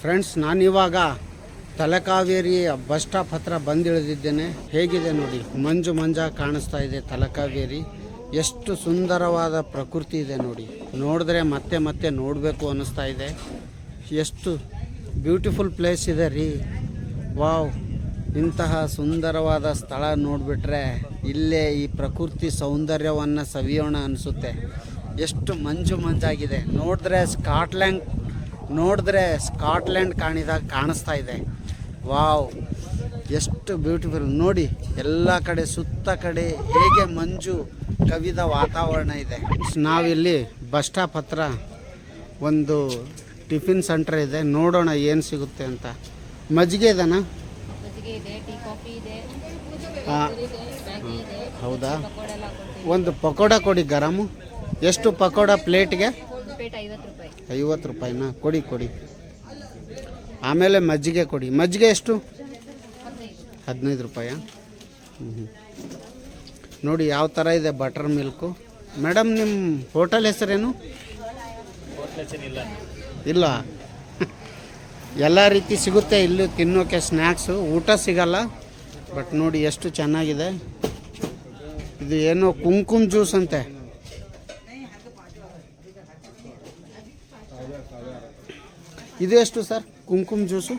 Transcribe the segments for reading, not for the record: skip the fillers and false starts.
Friends, ನಾನಿವಾಗ Talakaveri bus stop ಹತ್ರ ಬಂದಿಳಿದಿದ್ದೇನೆ. ಹೇಗಿದೆ ನೋಡಿ, ಮಂಜು ಮಂಜಾಗಿ ಕಾಣಿಸ್ತಾ ಇದೆ ತಲಕಾವೇರಿ. ಎಷ್ಟು ಸುಂದರವಾದ ಪ್ರಕೃತಿ ಇದೆ ನೋಡಿ. ನೋಡಿದ್ರೆ ಮತ್ತೆ ಮತ್ತೆ ನೋಡಬೇಕು ಅನ್ನಿಸ್ತಾ ಇದೆ. ಎಷ್ಟು ಬ್ಯೂಟಿಫುಲ್ ಪ್ಲೇಸ್ ಇದೆ ರೀ. ವಾವ್, ಇಂತಹ ಸುಂದರವಾದ ಸ್ಥಳ ನೋಡಿಬಿಟ್ರೆ ಇಲ್ಲೇ ಈ ಪ್ರಕೃತಿ ಸೌಂದರ್ಯವನ್ನು ಸವಿಯೋಣ ಅನಿಸುತ್ತೆ. ಎಷ್ಟು ಮಂಜು ಮಂಜಾಗಿದೆ. ನೋಡಿದ್ರೆ ಸ್ಕಾಟ್ಲ್ಯಾಂಡ್ ಕಾಣಿಸ್ತಾ ಇದೆ. ವಾವ್, ಎಷ್ಟು ಬ್ಯೂಟಿಫುಲ್ ನೋಡಿ. ಎಲ್ಲ ಕಡೆ ಸುತ್ತ ಕಡೆ ಹೇಗೆ ಮಂಜು ಕವಿದ ವಾತಾವರಣ ಇದೆ. ನಾವಿಲ್ಲಿ ಬಸ್ ಸ್ಟಾಪ್ ಹತ್ರ ಒಂದು ಟಿಫಿನ್ ಸೆಂಟರ್ ಇದೆ. ನೋಡೋಣ ಏನು ಸಿಗುತ್ತೆ ಅಂತ. ಮಜ್ಜಿಗೆ ಇದೆನಾ? ಹೌದಾ, ಒಂದು ಪಕೋಡ ಕೊಡಿ ಗರಮು. ಎಷ್ಟು ಪಕೋಡ ಪ್ಲೇಟ್ಗೆ? 50 ರೂಪಾಯಿನಾ? ಕೊಡಿ. ಆಮೇಲೆ ಮಜ್ಜಿಗೆ ಕೊಡಿ. ಮಜ್ಜಿಗೆ ಎಷ್ಟು? 15 ರೂಪಾಯ. ನೋಡಿ ಯಾವ ಥರ ಇದೆ ಬಟರ್ ಮಿಲ್ಕು. ಮೇಡಮ್, ನಿಮ್ಮ ಹೋಟೆಲ್ ಹೆಸರೇನು? ಇಲ್ಲ ಎಲ್ಲ ರೀತಿ ಸಿಗುತ್ತೆ ಇಲ್ಲಿ ತಿನ್ನೋಕ್ಕೆ. ಸ್ನ್ಯಾಕ್ಸು, ಊಟ ಸಿಗಲ್ಲ. ಬಟ್ ನೋಡಿ ಎಷ್ಟು ಚೆನ್ನಾಗಿದೆ. ಇದು ಏನೋ ಕುಂಕುಮ ಜ್ಯೂಸ್ ಅಂತೆ. ಇದು ಎಷ್ಟು ಸರ್ ಕುಂಕುಮ ಜ್ಯೂಸು?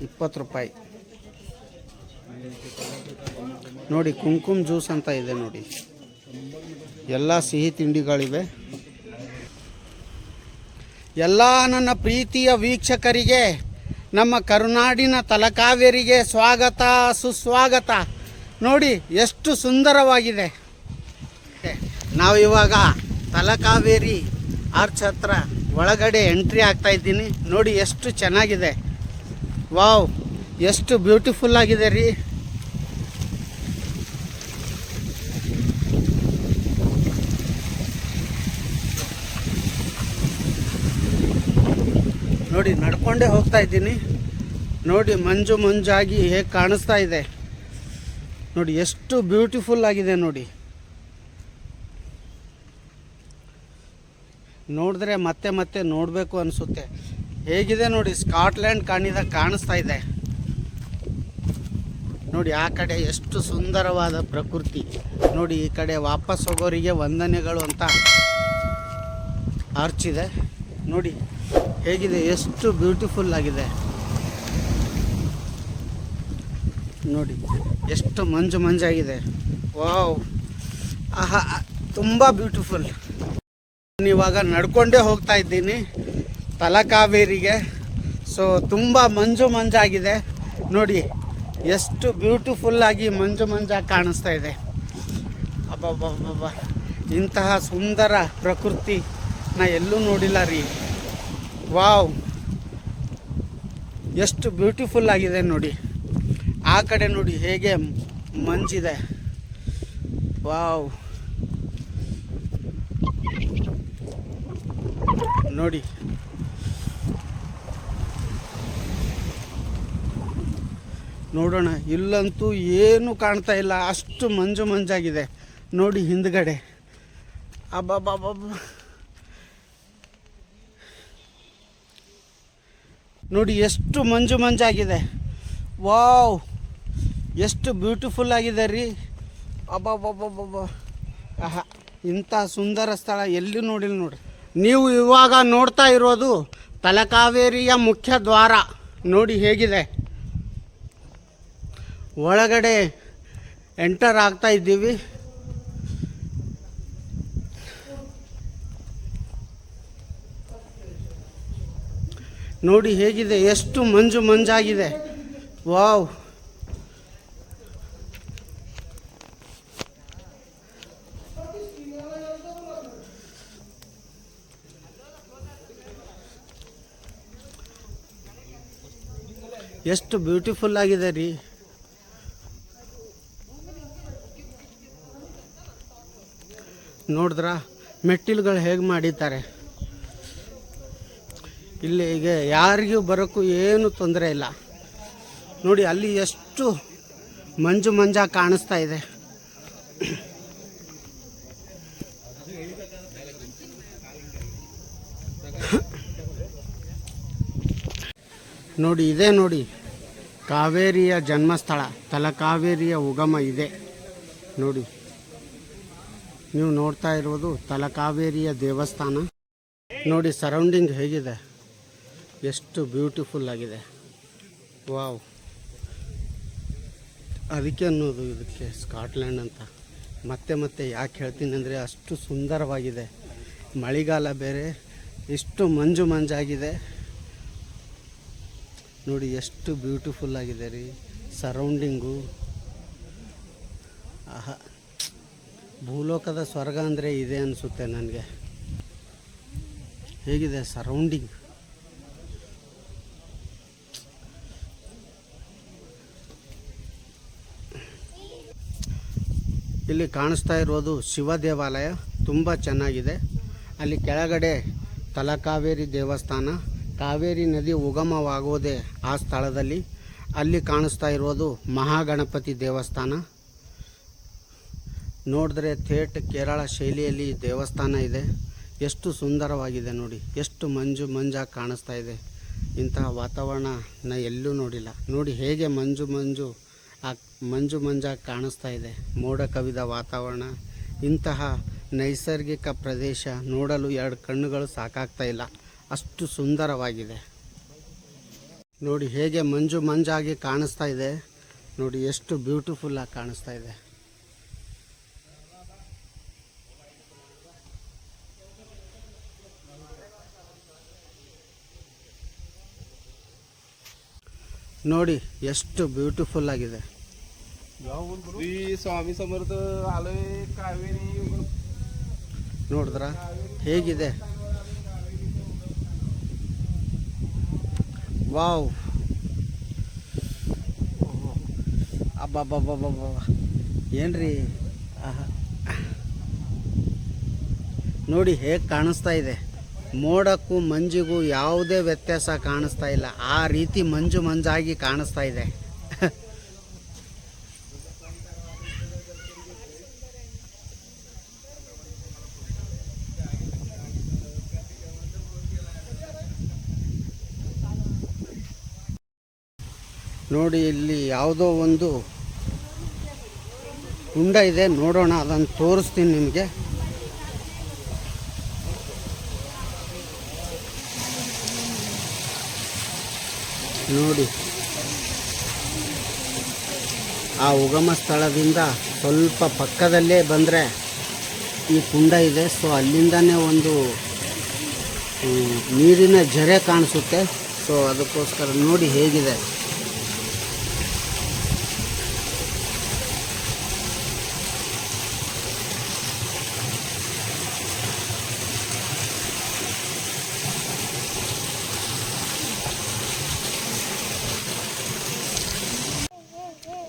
20 ರೂಪಾಯಿ. ನೋಡಿ ಕುಂಕುಮ ಜ್ಯೂಸ್ ಅಂತ ಇದೆ ನೋಡಿ. ಎಲ್ಲ ಸಿಹಿ ತಿಂಡಿಗಳಿವೆ. ಎಲ್ಲ ನನ್ನ ಪ್ರೀತಿಯ ವೀಕ್ಷಕರಿಗೆ, ನಮ್ಮ ಕರುನಾಡಿನ ತಲಕಾವೇರಿಗೆ ಸ್ವಾಗತ ಸುಸ್ವಾಗತ. ನೋಡಿ ಎಷ್ಟು ಸುಂದರವಾಗಿದೆ. ನಾವು ಇವಾಗ ತಲಕಾವೇರಿ ಆರ್ಚ್ ಹತ್ರ ಒಳಗಡೆ ಎಂಟ್ರಿ ಆಗ್ತಾ ಇದ್ದೀನಿ. ನೋಡಿ ಎಷ್ಟು ಚೆನ್ನಾಗಿದೆ. ವಾವ್, ಎಷ್ಟು ಬ್ಯೂಟಿಫುಲ್ ಆಗಿದೆ ರೀ. ನೋಡಿ ನಡ್ಕೊಂಡೇ ಹೋಗ್ತಾ ಇದ್ದೀನಿ. ನೋಡಿ ಮಂಜು ಮಂಜಾಗಿ ಹೇಗೆ ಕಾಣಿಸ್ತಾ ಇದೆ ನೋಡಿ. ಎಷ್ಟು ಬ್ಯೂಟಿಫುಲ್ ಆಗಿದೆ ನೋಡಿ. ನೋಡಿದ್ರೆ ಮತ್ತೆ ಮತ್ತೆ ನೋಡಬೇಕು ಅನಿಸುತ್ತೆ. ಹೇಗಿದೆ ನೋಡಿ, ಸ್ಕಾಟ್ಲ್ಯಾಂಡ್ ಕಾಣಿಸ್ತಾ ಇದೆ ನೋಡಿ. ಆ ಕಡೆ ಎಷ್ಟು ಸುಂದರವಾದ ಪ್ರಕೃತಿ ನೋಡಿ. ಈ ಕಡೆ ವಾಪಸ್ ಹೋಗೋರಿಗೆ ವಂದನೆಗಳು ಅಂತ ಆರ್ಚ್ ಇದೆ ನೋಡಿ. ಹೇಗಿದೆ, ಎಷ್ಟು ಬ್ಯೂಟಿಫುಲ್ ಆಗಿದೆ ನೋಡಿ. ಎಷ್ಟು ಮಂಜು ಮಂಜಾಗಿದೆ. ವಾವ್, ಆಹಾ, ತುಂಬ ಬ್ಯೂಟಿಫುಲ್. ಇವಾಗ ನಡ್ಕೊಂಡೇ ಹೋಗ್ತಾ ಇದ್ದೀನಿ ತಲಕಾವೇರಿಗೆ. ಸೊ ತುಂಬ ಮಂಜು ಮಂಜಾಗಿದೆ ನೋಡಿ. ಎಷ್ಟು ಬ್ಯೂಟಿಫುಲ್ಲಾಗಿ ಮಂಜು ಮಂಜಾಗಿ ಕಾಣಿಸ್ತಾ ಇದೆ. ಅಬ್ಬಬ್ಬಬ್ಬ, ಇಂತಹ ಸುಂದರ ಪ್ರಕೃತಿ ನಾ ಎಲ್ಲೂ ನೋಡಿಲ್ಲ ರೀ. ವಾವ್, ಎಷ್ಟು ಬ್ಯೂಟಿಫುಲ್ ಆಗಿದೆ ನೋಡಿ. ಆ ಕಡೆ ನೋಡಿ ಹೇಗೆ ಮಂಜಿದೆ. ವಾವ್, ನೋಡಿ ನೋಡೋಣ. ಇಲ್ಲಂತೂ ಏನು ಕಾಣ್ತಾ ಇಲ್ಲ, ಅಷ್ಟು ಮಂಜು ಮಂಜಾಗಿದೆ ನೋಡಿ ಹಿಂದ್ಗಡೆ. ಅಬ್ಬಬ್ಬಬ್ಬ, ನೋಡಿ ಎಷ್ಟು ಮಂಜು ಮಂಜಾಗಿದೆ. ವಾವ್, ಎಷ್ಟು ಬ್ಯೂಟಿಫುಲ್ ಆಗಿದೆ ರೀ. ಅಬ್ಬಬ್ಬಬ್ಬಬ್ಬ, ಆಹಾ, ಇಂಥ ಸುಂದರ ಸ್ಥಳ ಎಲ್ಲಿ ನೋಡಿಲ್ಲ ನೋಡ್ರಿ. ನೀವು ಇವಾಗ ನೋಡ್ತಾ ಇರೋದು ತಲಕಾವೇರಿಯ ಮುಖ್ಯ ದ್ವಾರ ನೋಡಿ ಹೇಗಿದೆ. ಒಳಗಡೆ ಎಂಟರ್ ಆಗ್ತಾ ಇದ್ದೀವಿ. ನೋಡಿ ಹೇಗಿದೆ, ಎಷ್ಟು ಮಂಜು ಮಂಜಾಗಿದೆ. ವಾವ್, ಎಷ್ಟು ಬ್ಯೂಟಿಫುಲ್ ಆಗಿದೆ ರೀ. ನೋಡಿದ್ರ ಮೆಟ್ಟಿಲುಗಳು ಹೇಗೆ ಮಾಡಿದ್ದಾರೆ ಇಲ್ಲಿ. ಈಗ ಯಾರಿಗೂ ಬರೋಕ್ಕೂ ಏನು ತೊಂದರೆ ಇಲ್ಲ ನೋಡಿ. ಅಲ್ಲಿ ಎಷ್ಟು ಮಂಜು ಮಂಜಾಗಿ ಕಾಣಿಸ್ತಾ ಇದೆ. ನೋಡಿ ಇದೆ ನೋಡಿ ಕಾವೇರಿಯ ಜನ್ಮಸ್ಥಳ, ತಲಕಾವೇರಿಯ ಉಗಮ ಇದೆ ನೋಡಿ. ನೀವು ನೋಡ್ತಾ ಇರೋದು ತಲಕಾವೇರಿಯ ದೇವಸ್ಥಾನ ನೋಡಿ. ಸರೌಂಡಿಂಗ್ ಹೇಗಿದೆ, ಎಷ್ಟು ಬ್ಯೂಟಿಫುಲ್ ಆಗಿದೆ. ವಾವ್, ಅದಕ್ಕೆ ಅನ್ನೋದು ಇದಕ್ಕೆ ಸ್ಕಾಟ್ಲ್ಯಾಂಡ್ ಅಂತ. ಮತ್ತೆ ಯಾಕೆ ಹೇಳ್ತೀನಿ ಅಂದರೆ ಅಷ್ಟು ಸುಂದರವಾಗಿದೆ. ಮಳೆಗಾಲ ಬೇರೆ, ಇಷ್ಟು ಮಂಜಾಗಿದೆ ನೋಡಿ, ಎಷ್ಟು ಬ್ಯೂಟಿಫುಲ್ ಆಗಿದೆ ರೀ ಸರೌಂಡಿಂಗು. ಆಹಾ, ಭೂಲೋಕದ ಸ್ವರ್ಗ ಅಂದರೆ ಇದೆ ಅನಿಸುತ್ತೆ ನನಗೆ. ಹೇಗಿದೆ ಸರೌಂಡಿಂಗ್. ಇಲ್ಲಿ ಕಾಣಿಸ್ತಾ ಇರೋದು ಶಿವ ದೇವಾಲಯ, ತುಂಬ ಚೆನ್ನಾಗಿದೆ. ಅಲ್ಲಿ ಕೆಳಗಡೆ ತಲಕಾವೇರಿ ದೇವಸ್ಥಾನ, ಕಾವೇರಿ ನದಿ ಉಗಮವಾಗೋದೇ ಆ ಸ್ಥಳದಲ್ಲಿ. ಅಲ್ಲಿ ಕಾಣಿಸ್ತಾ ಇರೋದು ಮಹಾಗಣಪತಿ ದೇವಸ್ಥಾನ. ನೋಡಿದ್ರೆ ಥೇಟ್ ಕೇರಳ ಶೈಲಿಯಲ್ಲಿ ದೇವಸ್ಥಾನ ಇದೆ. ಎಷ್ಟು ಸುಂದರವಾಗಿದೆ ನೋಡಿ, ಎಷ್ಟು ಮಂಜಾಗಿ ಕಾಣಿಸ್ತಾ ಇದೆ. ಇಂತಹ ವಾತಾವರಣ ನಾ ಎಲ್ಲೂ ನೋಡಿಲ್ಲ ನೋಡಿ. ಹೇಗೆ ಮಂಜಾಗಿ ಕಾಣಿಸ್ತಾ ಇದೆ, ಮೋಡ ಕವಿದ ವಾತಾವರಣ. ಇಂತಹ ನೈಸರ್ಗಿಕ ಪ್ರದೇಶ ನೋಡಲು ಎರಡು ಕಣ್ಣುಗಳು ಸಾಕಾಗ್ತಾ ಇಲ್ಲ, ಅಷ್ಟು ಸುಂದರವಾಗಿದೆ ನೋಡಿ. ಹೇಗೆ ಮಂಜಾಗಿ ಕಾಣಿಸ್ತಾ ಇದೆ ನೋಡಿ, ಎಷ್ಟು ಬ್ಯೂಟಿಫುಲ್ಲಾಗಿ ಕಾಣಿಸ್ತಾ ಇದೆ. ನೋಡಿ ಎಷ್ಟು ಬ್ಯೂಟಿಫುಲ್ ಆಗಿದೆ. स्वामी समर्थ आलोय कावेरी ನೋಡಿದ್ರ ಹೇಗಿದೆ. ವಾವ್, ಅಬ್ಬಬ್ಬಬ್ಬಬ್ಬ, ಏನ್ರಿ ನೋಡಿ ಹೇಗೆ ಕಾಣಿಸ್ತಾ ಇದೆ. ಮೋಡಕ್ಕೂ ಮಂಜಿಗೂ ಯಾವುದೇ ವ್ಯತ್ಯಾಸ ಕಾಣಿಸ್ತಾ ಇಲ್ಲ, ಆ ರೀತಿ ಮಂಜಾಗಿ ಕಾಣಿಸ್ತಾ ಇದೆ. ನೋಡಿ ಇಲ್ಲಿ ಯಾವುದೋ ಒಂದು ಕುಂಡ ಇದೆ, ನೋಡೋಣ, ಅದನ್ನು ತೋರಿಸ್ತೀನಿ ನಿಮಗೆ. ನೋಡಿ ಆ ಉಗಮ ಸ್ಥಳದಿಂದ ಸ್ವಲ್ಪ ಪಕ್ಕದಲ್ಲೇ ಬಂದರೆ ಈ ಕುಂಡ ಇದೆ. ಸೊ ಅಲ್ಲಿಂದನೇ ಒಂದು ನೀರಿನ ಝರೆ ಕಾಣಿಸುತ್ತೆ. ಸೊ ಅದಕ್ಕೋಸ್ಕರ ನೋಡಿ ಹೇಗಿದೆ.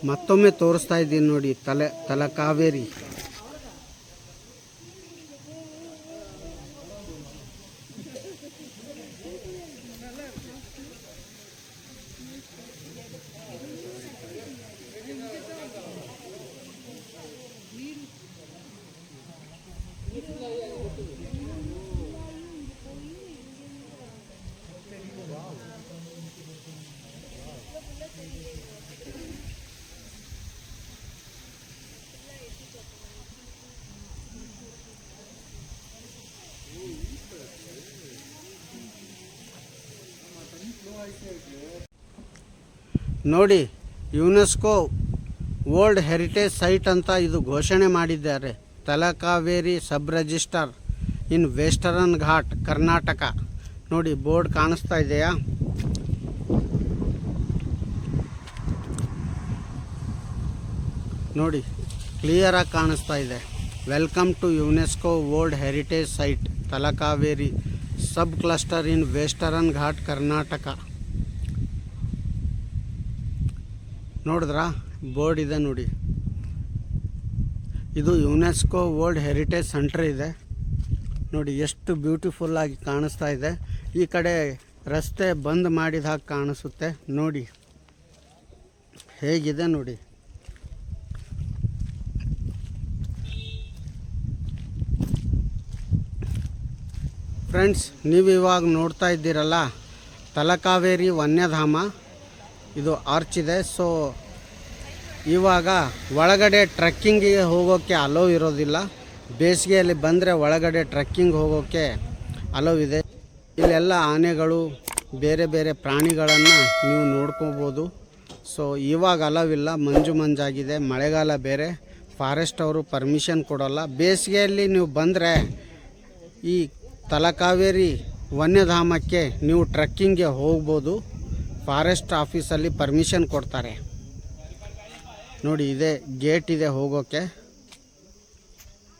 ಮತ್ತೊಮ್ಮೆ ತೋರಿಸ್ತಾ ಇದ್ದೀನಿ ನೋಡಿ, ತಲಕಾವೇರಿ. ನೋಡಿ ಯುನೆಸ್ಕೋ ವರ್ಲ್ಡ್ ಹೆರಿಟೇಜ್ ಸೈಟ್ ಅಂತ ಇದು ಘೋಷಣೆ ಮಾಡಿದ್ದಾರೆ. Talakaveri sub register in western Ghat Karnataka. ನೋಡಿ ಬೋರ್ಡ್ ಕಾಣಿಸ್ತಾ ಇದೆಯಾ? ನೋಡಿ ಕ್ಲಿಯರಾಗಿ ಕಾಣಿಸ್ತಾ ಇದೆ. Welcome to UNESCO world heritage site Talakaveri sub cluster in western Ghat Karnataka. ನೋಡಿದ್ರಾ ಬೋರ್ಡ್ ಇದೆ ನೋಡಿ. ಇದು ಯುನೆಸ್ಕೋ ವರ್ಲ್ಡ್ ಹೆರಿಟೇಜ್ ಸೆಂಟರ್ ಇದೆ ನೋಡಿ, ಎಷ್ಟು ಬ್ಯೂಟಿಫುಲ್ ಆಗಿ ಕಾಣಿಸ್ತಾ ಇದೆ. ಈ ಕಡೆ ರಸ್ತೆ ಬಂದ್ ಮಾಡಿದ ಹಾಗೆ ಕಾಣಿಸುತ್ತೆ ನೋಡಿ, ಹೇಗಿದೆ ನೋಡಿ. ಫ್ರೆಂಡ್ಸ್, ನೀವು ಇವಾಗ ನೋಡ್ತಾ ಇದ್ದೀರಲ್ಲ ತಲಕಾವೇರಿ ವನ್ಯಧಾಮ. ಇದು ಆರ್ಚ್ ಇದೆ. ಸೊ ಇವಾಗ ಒಳಗಡೆ ಟ್ರೆಕ್ಕಿಂಗಿಗೆ ಹೋಗೋಕ್ಕೆ ಅಲೋ ಇರೋದಿಲ್ಲ. ಬೇಸಿಗೆಯಲ್ಲಿ ಬಂದರೆ ಒಳಗಡೆ ಟ್ರೆಕ್ಕಿಂಗ್ ಹೋಗೋಕ್ಕೆ ಅಲೋ ಇದೆ. ಇಲ್ಲೆಲ್ಲ ಆನೆಗಳು ಬೇರೆ ಬೇರೆ ಪ್ರಾಣಿಗಳನ್ನು ನೀವು ನೋಡ್ಕೋಬೋದು. ಸೊ ಇವಾಗ ಅಲವಿಲ್ಲ, ಮಂಜಾಗಿದೆ, ಮಳೆಗಾಲ ಬೇರೆ, ಫಾರೆಸ್ಟ್ ಅವರು ಪರ್ಮಿಷನ್ ಕೊಡೋಲ್ಲ. ಬೇಸಿಗೆಯಲ್ಲಿ ನೀವು ಬಂದರೆ ಈ ತಲಕಾವೇರಿ ವನ್ಯಧಾಮಕ್ಕೆ ನೀವು ಟ್ರೆಕ್ಕಿಂಗ್ಗೆ ಹೋಗ್ಬೋದು. ಫಾರೆಸ್ಟ್ ಆಫೀಸಲ್ಲಿ ಪರ್ಮಿಷನ್ ಕೊಡ್ತಾರೆ. ನೋಡಿ, ಇದೆ ಗೇಟ್ ಇದೆ ಹೋಗೋಕ್ಕೆ.